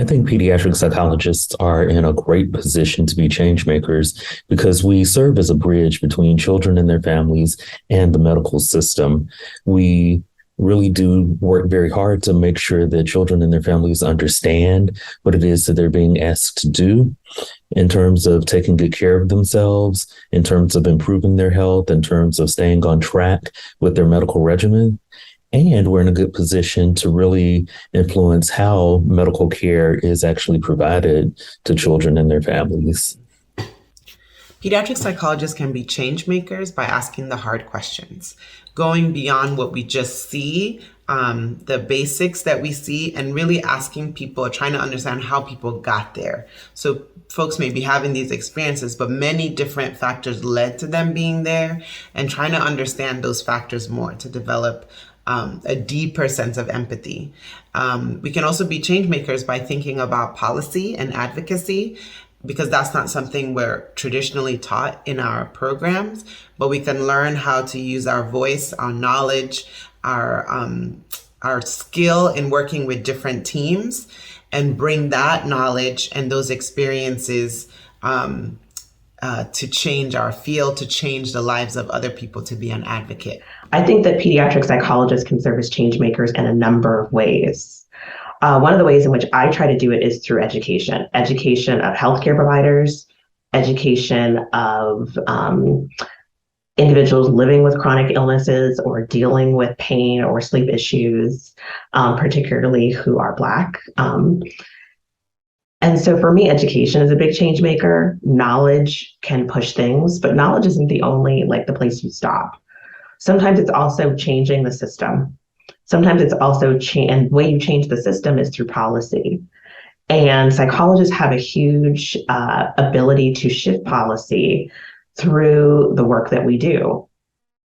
think pediatric psychologists are in a great position to be change makers because we serve as a bridge between children and their families and the medical system. We really do work very hard to make sure that children and their families understand what it is that they're being asked to do in terms of taking good care of themselves, in terms of improving their health, in terms of staying on track with their medical regimen. And we're in a good position to really influence how medical care is actually provided to children and their families. Pediatric psychologists can be change makers by asking the hard questions, going beyond what we just see, the basics that we see, and really asking people, trying to understand how people got there. So folks may be having these experiences, but many different factors led to them being there, and trying to understand those factors more to develop a deeper sense of empathy. We can also be change makers by thinking about policy and advocacy, because that's not something we're traditionally taught in our programs, but we can learn how to use our voice, our knowledge, our skill in working with different teams and bring that knowledge and those experiences to change our field, to change the lives of other people, to be an advocate. I think that pediatric psychologists can serve as change makers in a number of ways. One of the ways in which I try to do it is through education of healthcare providers, education of individuals living with chronic illnesses or dealing with pain or sleep issues, particularly who are Black. And so for me, education is a big change maker. Knowledge can push things, but knowledge isn't the only, the place you stop. Sometimes it's also changing the system. Sometimes it's also and the way you change the system is through policy. And psychologists have a huge ability to shift policy through the work that we do.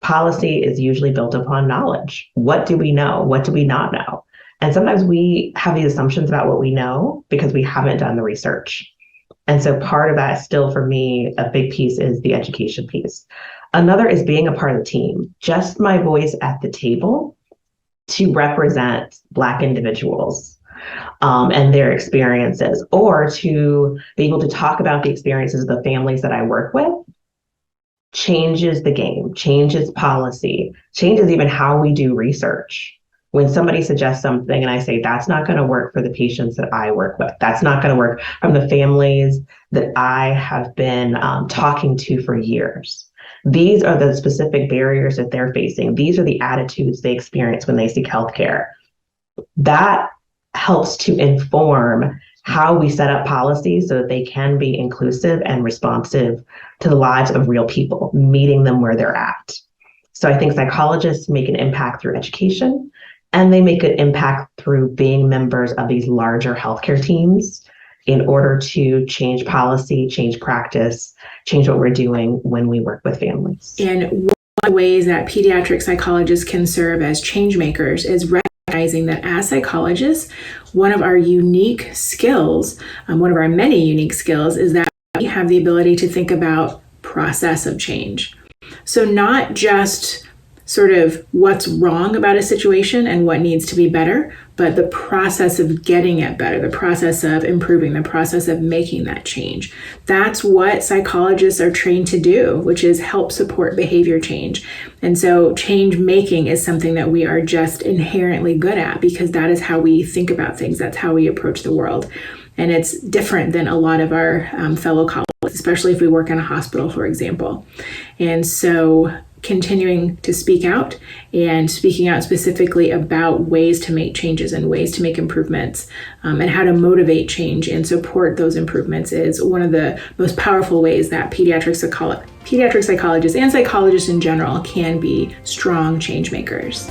Policy is usually built upon knowledge. What do we know? What do we not know? And sometimes we have these assumptions about what we know because we haven't done the research. And so part of that still, for me, a big piece is the education piece. Another is being a part of the team. Just my voice at the table to represent Black individuals and their experiences, or to be able to talk about the experiences of the families that I work with, changes the game, changes policy, changes even how we do research. When somebody suggests something and I say, that's not going to work for the patients that I work with, that's not going to work from the families that I have been talking to for years. These are the specific barriers that they're facing. These are the attitudes they experience when they seek healthcare. That helps to inform how we set up policies so that they can be inclusive and responsive to the lives of real people, meeting them where they're at. So I think psychologists make an impact through education, and they make an impact through being members of these larger healthcare teams in order to change policy, change practice, change what we're doing when we work with families. And one of the ways that pediatric psychologists can serve as change makers is recognizing that as psychologists, one of our unique skills, one of our many unique skills, is that we have the ability to think about process of change. So not just sort of what's wrong about a situation and what needs to be better, but the process of getting it better, the process of improving, the process of making that change. That's what psychologists are trained to do, which is help support behavior change. And so change making is something that we are just inherently good at, because that is how we think about things. That's how we approach the world. And it's different than a lot of our fellow colleagues, especially if we work in a hospital, for example. And so continuing to speak out and speaking out specifically about ways to make changes and ways to make improvements, and how to motivate change and support those improvements is one of the most powerful ways that pediatric psychologists and psychologists in general can be strong change makers.